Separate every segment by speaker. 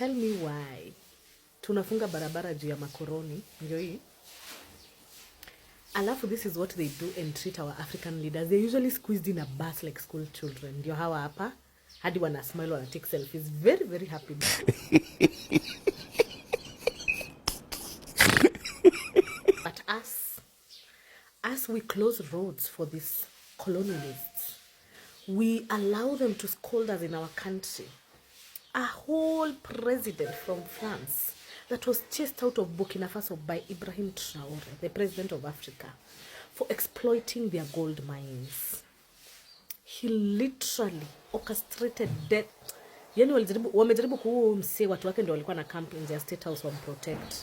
Speaker 1: Tell me why tunafunga barabara juu ya makoroni ndio hii. Alafu this is what they do and treat our African leaders. They usually squeezed in a bus like school children. Ndio hawa hapa hadi wana smile, wana take selfies, very very happy. But as we close roads for these colonialists, we allow them to scold us in our country. A whole president from France that was chased out of Burkina Faso by Ibrahim Traore, the president of Africa, for exploiting their gold mines. He literally orchestrated death. Yani wamejaribu kuua msee, watu wake ndio walikuwa na camp in their state house protect.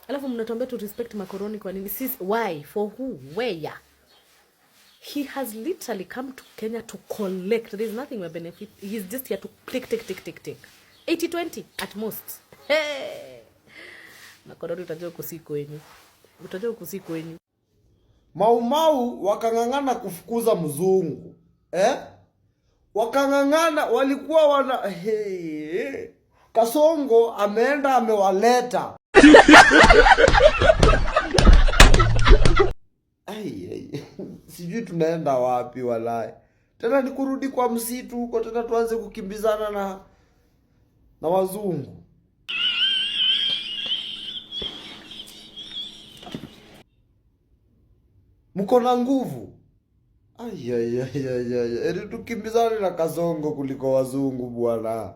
Speaker 1: Alafu mnatuambia to respect makoroni kwa nini? Why? For who? Where? He has literally come to Kenya to collect. There is nothing we benefit. He's just here to take. 80-20 at most. Hey! Makoroni utajua kusiku wenyu.
Speaker 2: Mau wakangangana kufukuza mzungu. Wakangangana walikuwa wana Kasongo ameenda amewaleta. Sijui tunaenda wapi walai. Tena ni kurudi kwa msitu huko tena tuanze kukimbizana na wazungu. Mko na nguvu. Eri tukimbizane na Kasongo kuliko wazungu bwana.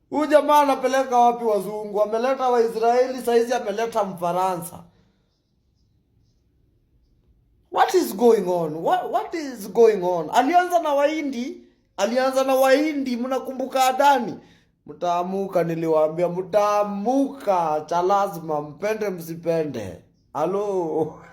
Speaker 2: Huyu jamaa anapeleka wapi wazungu? Ameleta Waisraeli, saizi ameleta Mfaransa. What is going on? What is going on? Alianza na Wahindi, mnakumbuka Adani? Mtaamuka, niliwaambia mtaamuka, cha lazima mpende msipende. Halo.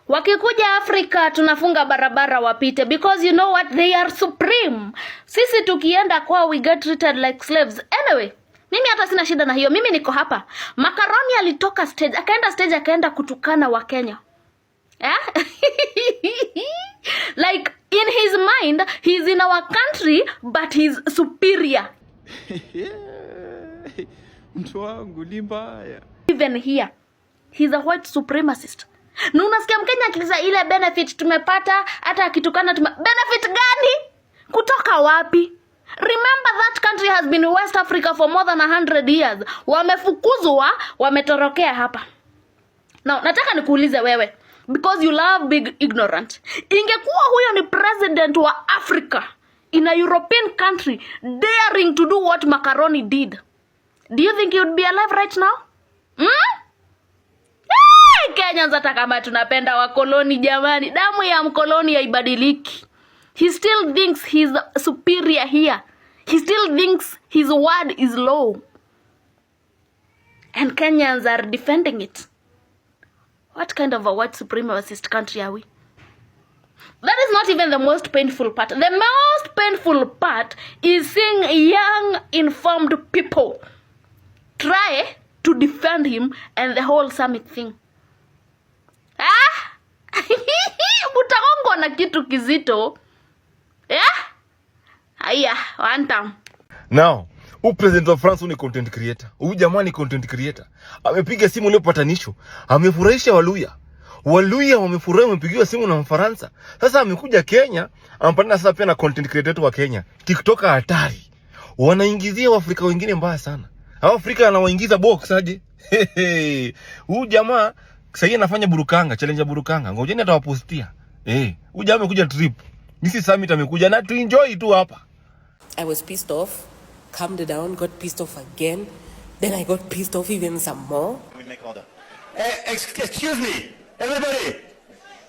Speaker 3: Wakikuja Afrika tunafunga barabara wapite, because you know what, they are supreme. Sisi tukienda kwa we get treated like slaves. Anyway, mimi hata sina shida na hiyo. Mimi niko hapa. Makaroni alitoka stage, akaenda kutukana wa Kenya. Like in his mind he's in our country but he's superior.
Speaker 4: Mtu wangu ni mbaya.
Speaker 3: Even here he's a white supremacist. Na unasikia Mkenya akisema ile benefit tumepata, hata akitukana benefit gani? Kutoka wapi? Remember that country has been in West Africa for more than 100 years. Wamefukuzwa, wametorokea hapa. Now, nataka nikuulize wewe, because you love big ignorant. Ingekuwa huyo ni president wa Africa in a European country daring to do what Macaroni did, do you think he would be alive right now? Kenyans hata kama tunapenda wakoloni jamani, damu ya mkoloni haibadiliki. He still thinks he's superior here. He still thinks his word is law. And Kenyans are defending it. What kind of a white supremacist country are we? That is not even the most painful part. The most painful part is seeing young, informed people try to defend him and the whole summit thing. Mutagongwa na kitu kizito. Haya, one time.
Speaker 5: Now, president of France ni content creator. Huyu jamaa ni content creator. Amepiga simu leo patanisho. Amefurahisha Waluya. Waluya wamefurahi, wamepigiwa simu na Mfaransa. Sasa amekuja Kenya, ampana sasa pia na content creator wa Kenya. TikToker hatari. Wanaingizia Waafrika wengine mbaya sana. Hao Afrika anawaingiza box aje. Huyu jamaa sasa anafanya burukanga, challenge ya burukanga. Ngojeni atawapostia. Huyu jamaa amekuja trip. Nisi summit amekuja na to enjoy tu hapa.
Speaker 6: I was pissed off, calmed down, got pissed off again. Then I got pissed off even some more.
Speaker 7: We make order. Excuse me, everybody.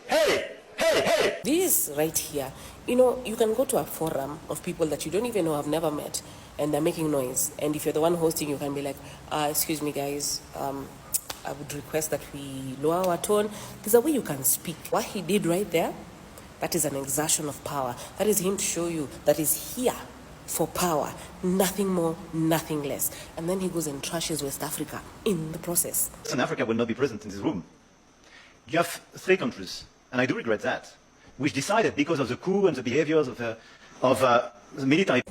Speaker 7: Hey.
Speaker 6: This right here, you know, you can go to a forum of people that you don't even know, have never met, and they're making noise. And if you're the one hosting, you can be like, excuse me guys, I would request that we lower our tone. There's a way you can speak. What he did right there, that is an exertion of power. That is him to show you that he's here for power. Nothing more, nothing less. And then he goes and trashes West Africa in the process.
Speaker 7: Western Africa will not be present in this room. You have 3 countries, and I do regret that, which decided because of the coup and the behaviors of the military.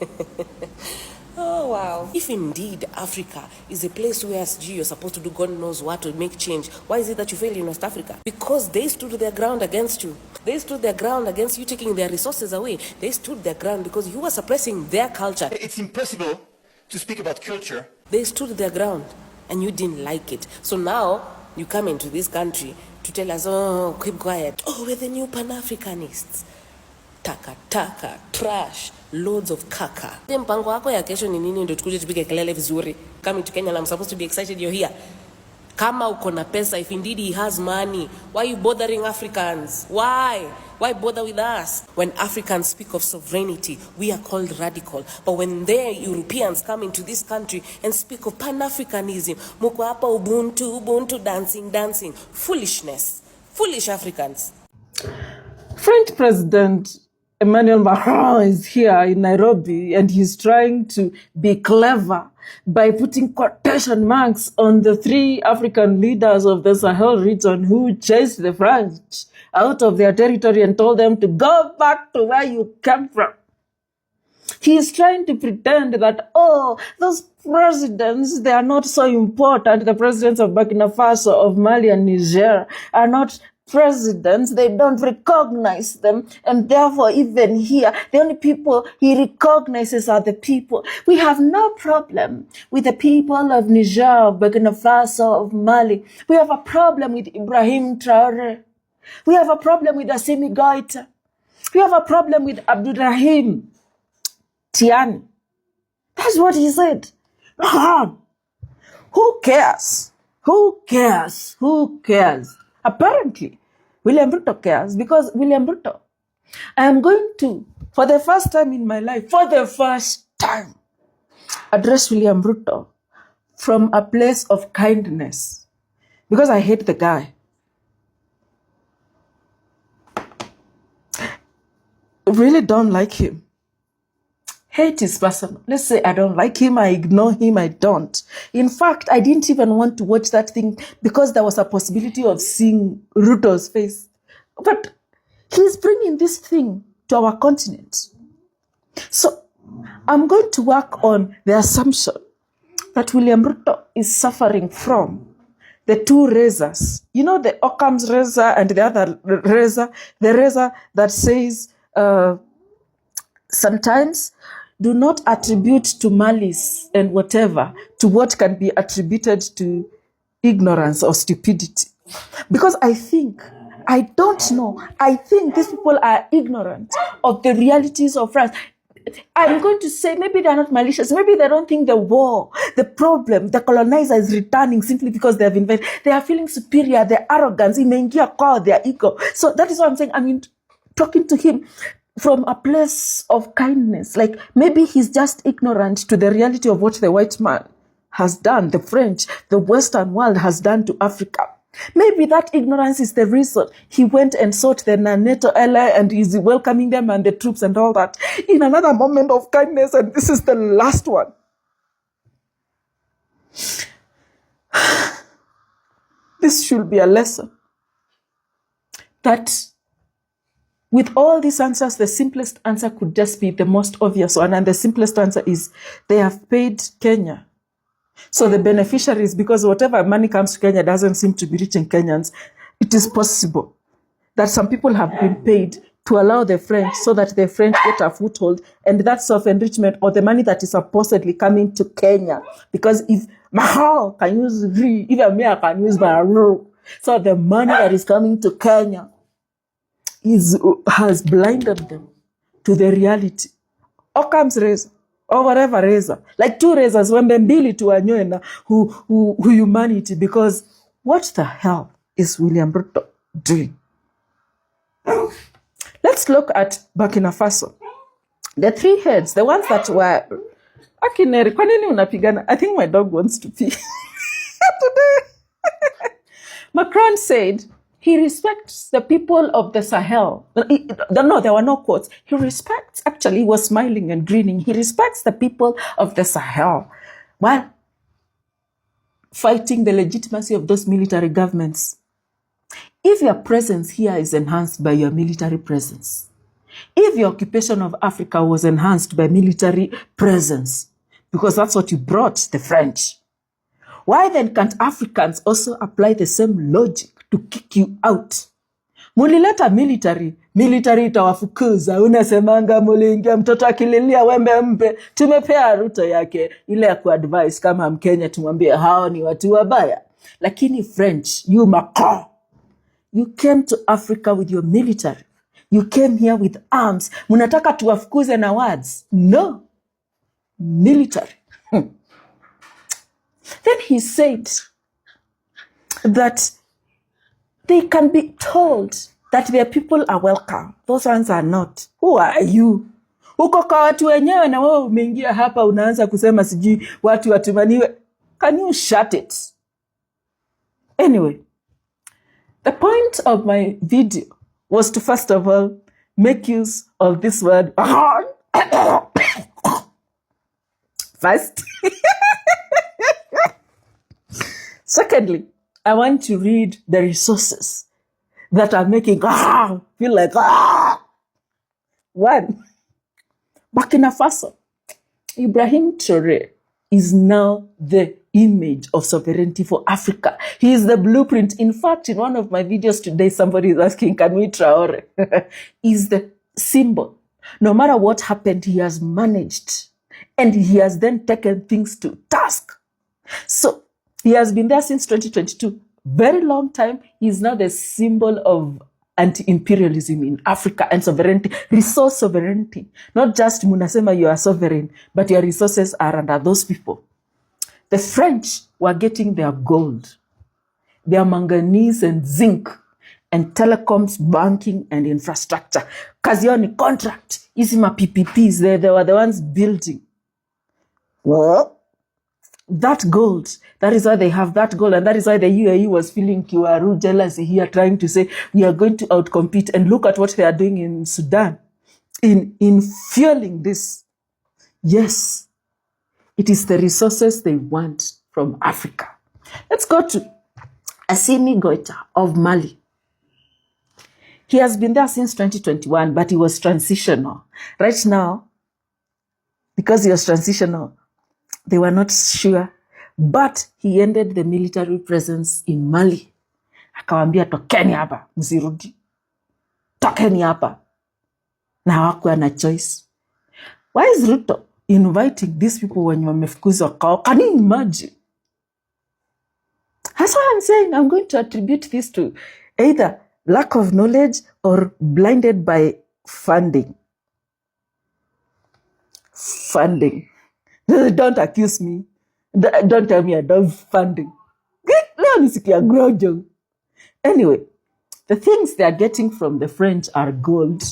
Speaker 6: Oh, wow. If indeed Africa is a place where you're supposed to do God knows what to make change, why is it that you fail in West Africa? Because they stood their ground against you. They stood their ground against you taking their resources away. They stood their ground because you were suppressing their culture.
Speaker 7: It's impossible to speak about culture.
Speaker 6: They stood their ground and you didn't like it. So now you come into this country to tell us, oh, keep quiet. Oh, we're the new Pan-Africanists. Taka, trash, loads of kaka. Mpango wako ya kesho ni nini ndio tukuje tupige kelele vizuri? Coming to Kenya and I'm supposed to be excited you're here. Kama uko na pesa, if indeed he has money, why are you bothering Africans? Why? Why bother with us? When Africans speak of sovereignty, we are called radical. But when their Europeans come into this country and speak of Pan-Africanism, muko hapa ubuntu, dancing. Foolishness. Foolish Africans.
Speaker 8: French President Emmanuel Macron is here in Nairobi and he's trying to be clever by putting quotation marks on the 3 African leaders of the Sahel region who chased the French out of their territory and told them to go back to where you came from. He is trying to pretend that, oh, those presidents, they are not so important. The presidents of Burkina Faso, of Mali and Niger are not presidents. They don't recognize them. And therefore, even here, the only people he recognizes are the people. We have no problem with the people of Niger, of Burkina Faso, of Mali. We have a problem with Ibrahim Traore. We have a problem with Assimi Goïta. We have a problem with Abdurrahim Tiani. That's what he said. Who cares? Who cares? Who cares? Apparently, William Ruto cares because William Ruto, I am going to, for the first time in my life, address William Ruto from a place of kindness because I hate the guy. Really don't like him. Hate is personal. Let's say I don't like him, I ignore him, I don't. In fact, I didn't even want to watch that thing because there was a possibility of seeing Ruto's face. But he's bringing this thing to our continent. So I'm going to work on the assumption that William Ruto is suffering from the 2 razors. You know, the Occam's razor and the other razor, the razor that says, sometimes do not attribute to malice and whatever to what can be attributed to ignorance or stupidity. Because I think these people are ignorant of the realities of France. I'm going to say maybe they're not malicious. Maybe they don't think the war, the problem, the colonizer is returning simply because they have invaded. They are feeling superior, their arrogance, their ego. So that is what I'm saying. I mean, talking to him from a place of kindness. Like maybe he's just ignorant to the reality of what the white man has done, the French, the Western world has done to Africa. Maybe that ignorance is the reason he went and sought the NATO ally and is welcoming them and the troops and all that in another moment of kindness. And this is the last one. This should be a lesson that with all these answers, the simplest answer could just be the most obvious one. And the simplest answer is they have paid Kenya. So the beneficiaries, because whatever money comes to Kenya doesn't seem to be reaching Kenyans, it is possible that some people have been paid to allow the French so that the French get a foothold, and that self-enrichment or the money that is supposedly coming to Kenya. Because if Macron can use V, even me I can use Barrow. So the money that is coming to Kenya has blinded them to the reality. Occam's razor, or whatever razor, like 2 razors, when mbili to anywena who humanity, because what the hell is William Ruto doing? Let's look at Burkina Faso. The 3 heads, the ones that were Akineri, kwa nini unapigana? I think my dog wants to pee today. Macron said he respects the people of the Sahel. No, there were no quotes. He respects, actually, he was smiling and grinning. He respects the people of the Sahel while fighting the legitimacy of those military governments. If your presence here is enhanced by your military presence, if your occupation of Africa was enhanced by military presence, because that's what you brought the French. Why then can't Africans also apply the same logic to kick you out? Mulileta military itawafukuza. Unasemanga muliingia mtoto akililia wembe mpe. Tumepea Ruto yake ile ya kuadvise kama Mkenya tumwambie hao ni watu wabaya. Lakini French, you Macron, you came to Africa with your military. You came here with arms. Munataka tuwafukuze na words? No. Military. Then he said that they can be told that their people are welcome. Those ones are not. Who are you? Uko kwa watu wenyewe na wewe umeingia hapa unaanza kusema sijui watu watumaniwe. Can you shut it? Anyway, the point of my video was to first of all make use of this word. First. Secondly, I want to read the resources that are making feel like One, Burkina Faso. Ibrahim Traoré is now the image of sovereignty for Africa. He is the blueprint. In fact, in one of my videos today, somebody is asking, can we Traoré? Is the symbol. No matter what happened, he has managed. And he has then taken things to task. So, he has been there since 2022. Very long time. He is now the symbol of anti-imperialism in Africa and sovereignty, resource sovereignty. Not just munasema you are sovereign, but your resources are under those people. The French were getting their gold, their manganese and zinc, and telecoms, banking, and infrastructure. Kazioni contract, isima PPPs, they were the ones building. Well, that gold, that is why they have that gold, and that is why the UAE was feeling Kiwaru jealousy here, trying to say, we are going to outcompete, and look at what they are doing in Sudan, in fueling this. Yes, it is the resources they want from Africa. Let's go to Assimi Goita of Mali. He has been there since 2021, but he was transitional. Right now, because he was transitional, they were not sure, but he ended the military presence in Mali. Akawambia tokeni hapa, msirudi. Tokeni hapa. Na hawakuwa na choice. Why is Ruto inviting these people when wamefukuzwa kwao? Can you imagine? That's why I'm saying I'm going to attribute this to either lack of knowledge or blinded by funding. Funding. Don't accuse me. Don't tell me I don't funding. Anyway, the things they are getting from the French are gold.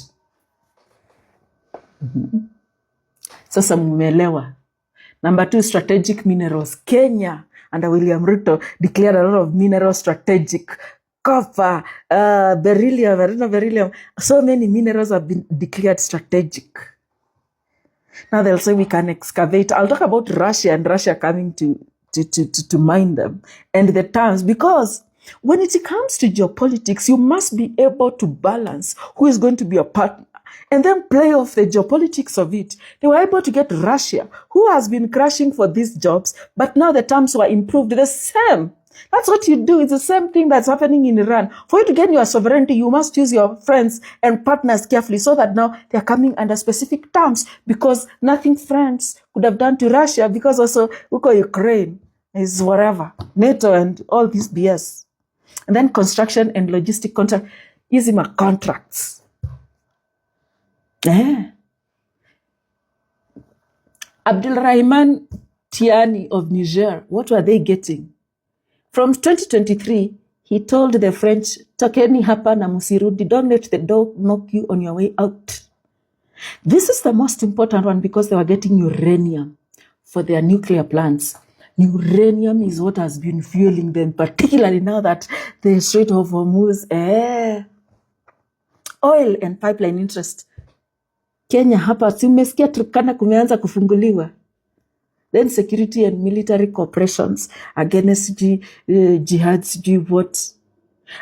Speaker 8: Sasa mumelewa. Number 2, strategic minerals. Kenya under William Ruto declared a lot of mineral strategic. Copper, beryllium. So many minerals have been declared strategic. Now they'll say we can excavate. I'll talk about Russia and Russia coming to mine them and the terms, because when it comes to geopolitics, you must be able to balance who is going to be a partner and then play off the geopolitics of it. They were able to get Russia, who has been crashing for these jobs, but now the terms were improved. The same. That's what you do. It's the same thing that's happening in Iran. For you to gain your sovereignty, you must choose your friends and partners carefully so that now they're coming under specific terms, because nothing France could have done to Russia, because also Ukraine is whatever, NATO and all this BS. And then construction and logistic contract, ISIMA contracts. Abdulrahman Tiani of Niger, what were they getting? From 2023, he told the French, tokeni hapa na musirudi, don't let the dog knock you on your way out. This is the most important one, because they were getting uranium for their nuclear plants. Uranium is what has been fueling them, particularly now that the Strait of Hormuz, oil and pipeline interest. Kenya hapa, tumesikia Turkana kumeanza kufunguliwa. Then security and military cooperations against jihad, what?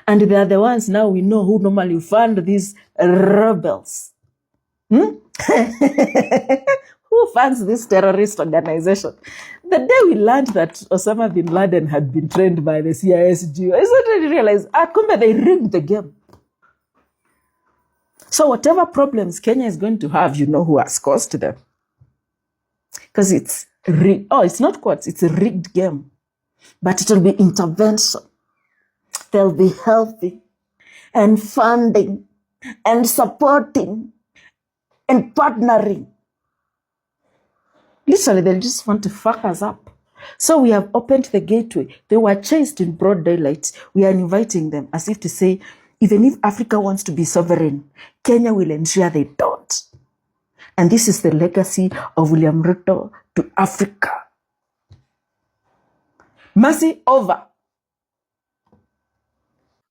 Speaker 8: And they are the ones now we know who normally fund these rebels. Who Who funds this terrorist organization? The day we learned that Osama bin Laden had been trained by the CISG, I suddenly realized, kumbe, they rigged the game. So whatever problems Kenya is going to have, you know who has caused them. Because it's not quotes, it's a rigged game. But it will be intervention. They'll be healthy and funding and supporting and partnering. Literally, they just want to fuck us up. So we have opened the gateway. They were chased in broad daylight. We are inviting them as if to say, even if Africa wants to be sovereign, Kenya will ensure they don't. And this is the legacy of William Ruto to Africa. Mercy over.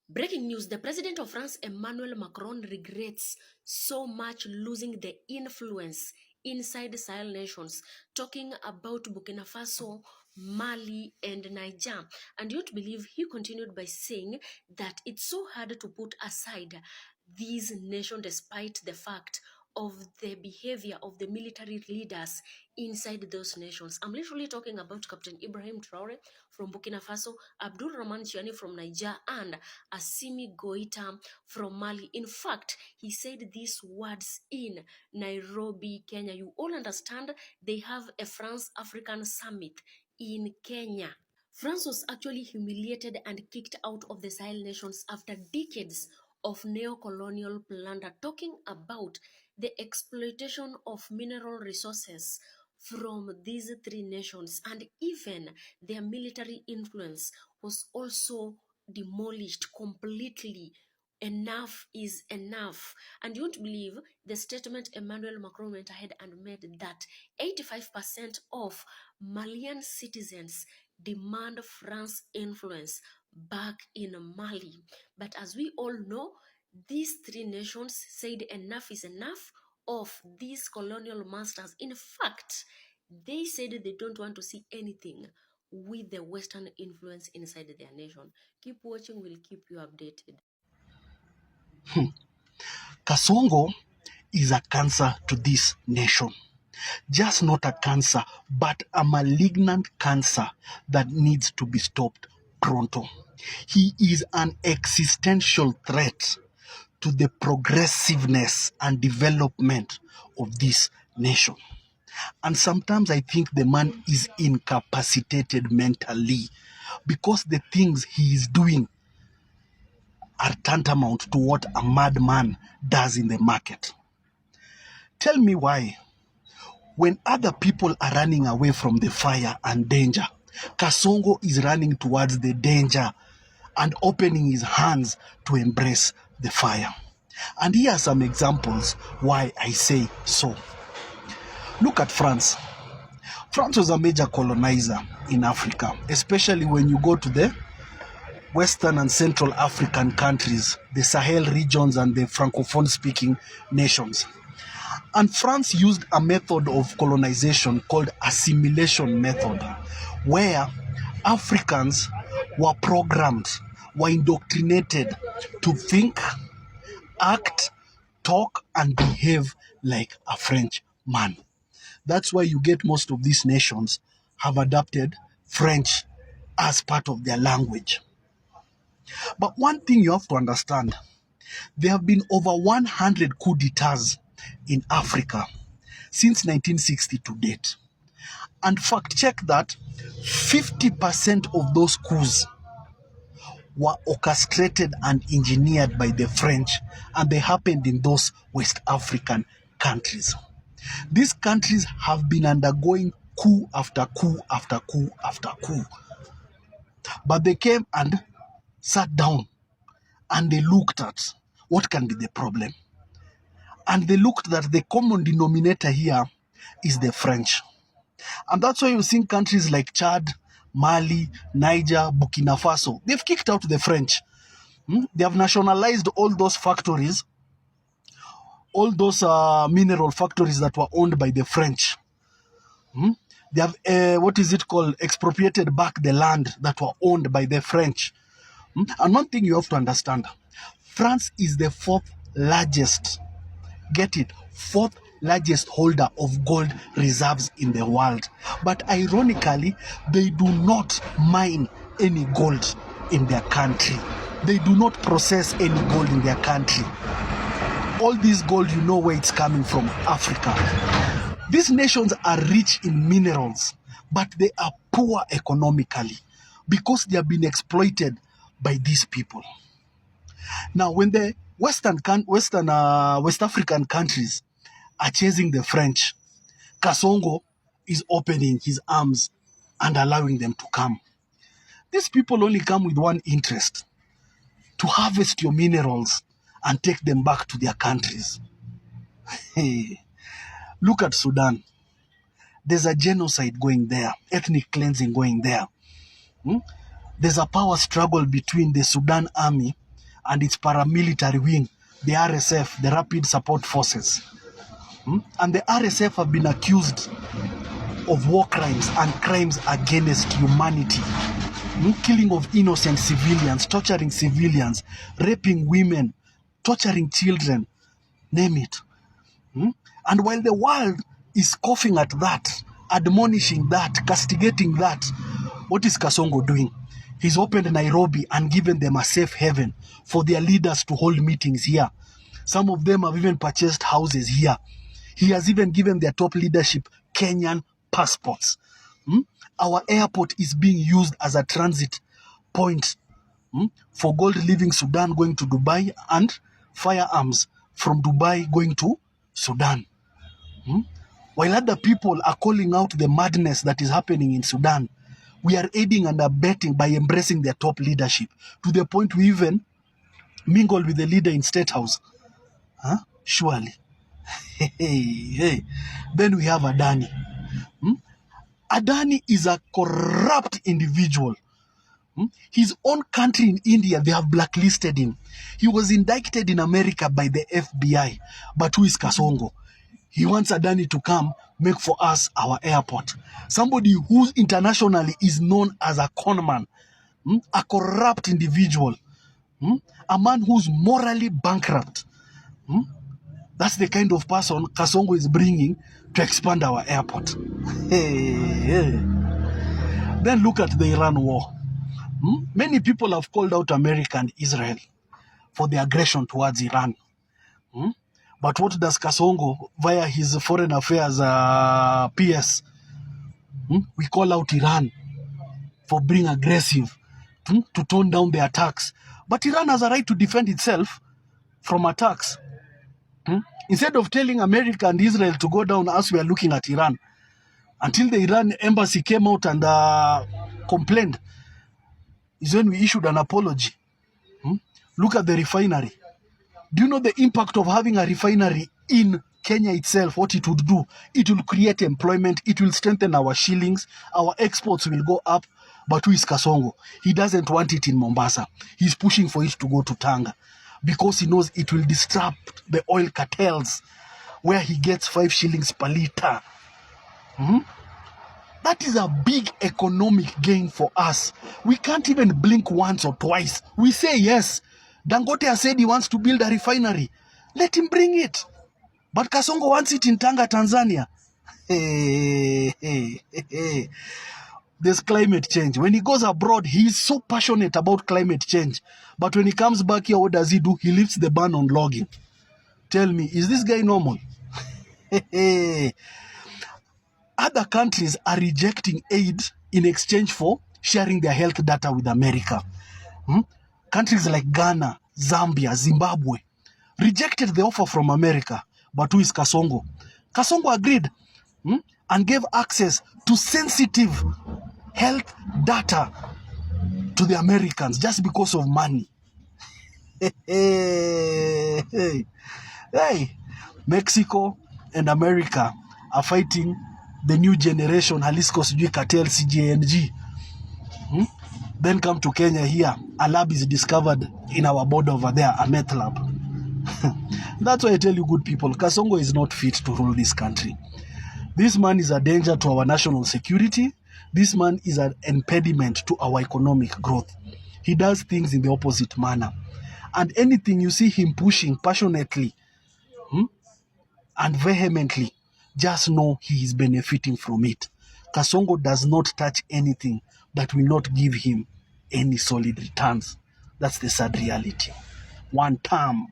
Speaker 1: Breaking news, the president of France, Emmanuel Macron, regrets so much losing the influence inside Sahel nations, talking about Burkina Faso, Mali, and Niger. And you would believe he continued by saying that it's so hard to put aside these nations despite the fact of the behavior of the military leaders inside those nations. I'm literally talking about Captain Ibrahim Traore from Burkina Faso, Abdul Rahman Chiani from Niger, and Assimi Goita from Mali. In fact, he said these words in Nairobi, Kenya. You all understand they have a France-African summit in Kenya. France was actually humiliated and kicked out of the Sahel nations after decades of neocolonial plunder, talking about the exploitation of mineral resources from these three nations, and even their military influence was also demolished completely. Enough is enough. And you won't believe the statement Emmanuel Macron went ahead and made that 85% of Malian citizens demand France influence back in Mali. But as we all know, these three nations said enough is enough of these colonial masters. In fact, they said they don't want to see anything with the Western influence inside their nation. Keep watching, we'll keep you updated.
Speaker 9: Kasongo is a cancer to this nation. Just not a cancer, but a malignant cancer that needs to be stopped pronto. He is an existential threat to the progressiveness and development of this nation. And sometimes I think the man is incapacitated mentally because the things he is doing are tantamount to what a madman does in the market. Tell me why, when other people are running away from the fire and danger, Kasongo is running towards the danger and opening his hands to embrace the fire. And here are some examples why I say so. Look at France. France was a major colonizer in Africa, especially when you go to the Western and Central African countries, the Sahel regions and the Francophone-speaking nations. And France used a method of colonization called assimilation method, where Africans were programmed, were indoctrinated to think, act, talk, and behave like a French man. That's why you get most of these nations have adopted French as part of their language. But one thing you have to understand, there have been over 100 coup d'etats in Africa since 1960 to date. And fact check that 50% of those coups were orchestrated and engineered by the French, and they happened in those West African countries. These countries have been undergoing coup after coup after coup after coup. But they came and sat down and they looked at what can be the problem. And they looked that the common denominator here is the French. And that's why you see countries like Chad, Mali, Niger, Burkina Faso, they've kicked out the French. They have nationalized all those factories, all those mineral factories that were owned by the French. They have, expropriated back the land that were owned by the French. And one thing you have to understand, France is the fourth largest largest holder of gold reserves in the world. But ironically, they do not mine any gold in their country. They do not process any gold in their country. All this gold, you know where it's coming from, Africa. These nations are rich in minerals, but they are poor economically because they have been exploited by these people. Now, when the West African countries are chasing the French, Kasongo is opening his arms and allowing them to come. These people only come with one interest: to harvest your minerals and take them back to their countries. Hey, look at Sudan. There's a genocide going there, ethnic cleansing going there. There's a power struggle between the Sudan army and its paramilitary wing, the RSF, the Rapid Support Forces. And the RSF have been accused of war crimes and crimes against humanity. Killing of innocent civilians, torturing civilians, raping women, torturing children, name it. And while the world is scoffing at that, admonishing that, castigating that, what is Kasongo doing? He's opened Nairobi and given them a safe haven for their leaders to hold meetings here. Some of them have even purchased houses here. He has even given their top leadership Kenyan passports. Our airport is being used as a transit point for gold leaving Sudan going to Dubai and firearms from Dubai going to Sudan. While other people are calling out the madness that is happening in Sudan, we are aiding and abetting by embracing their top leadership to the point we even mingle with the leader in State House. Surely. Hey. Then we have Adani. Adani is a corrupt individual. His own country in India, they have blacklisted him. He was indicted in America by the FBI. But who is Kasongo? He wants Adani to come make for us our airport. Somebody who internationally is known as a conman, a corrupt individual, a man who's morally bankrupt. That's the kind of person Kasongo is bringing to expand our airport. Hey. Then look at the Iran war. Many people have called out America and Israel for the aggression towards Iran. But what does Kasongo, via his foreign affairs PS, we call out Iran for being aggressive, to tone down the attacks. But Iran has a right to defend itself from attacks. Instead of telling America and Israel to go down as we are looking at Iran, until the Iran embassy came out and complained, is when we issued an apology. Look at the refinery. Do you know the impact of having a refinery in Kenya itself, what it would do? It will create employment. It will strengthen our shillings. Our exports will go up. But who is Kasongo? He doesn't want it in Mombasa. He's pushing for it to go to Tanga because he knows it will disrupt the oil cartels where he gets 5 shillings per liter. That is a big economic gain for us. We can't even blink once or twice. We say yes. Dangote has said he wants to build a refinery. Let him bring it. But Kasongo wants it in Tanga, Tanzania. Hey. There's climate change. When he goes abroad, he's so passionate about climate change. But when he comes back here, what does he do? He lifts the ban on logging. Tell me, is this guy normal? Other countries are rejecting aid in exchange for sharing their health data with America. Countries like Ghana, Zambia, Zimbabwe rejected the offer from America. But who is Kasongo? Kasongo agreed and gave access to sensitive health data to the Americans just because of money. Hey. Mexico and America are fighting the new generation, Jalisco Sijui Cartel, CJNG. Then come to Kenya here, a lab is discovered in our border over there, a meth lab. That's why I tell you, good people, Kasongo is not fit to rule this country. This man is a danger to our national security. This man is an impediment to our economic growth. He does things in the opposite manner. And anything you see him pushing passionately, and vehemently, just know he is benefiting from it. Kasongo does not touch anything that will not give him any solid returns. That's the sad reality. One term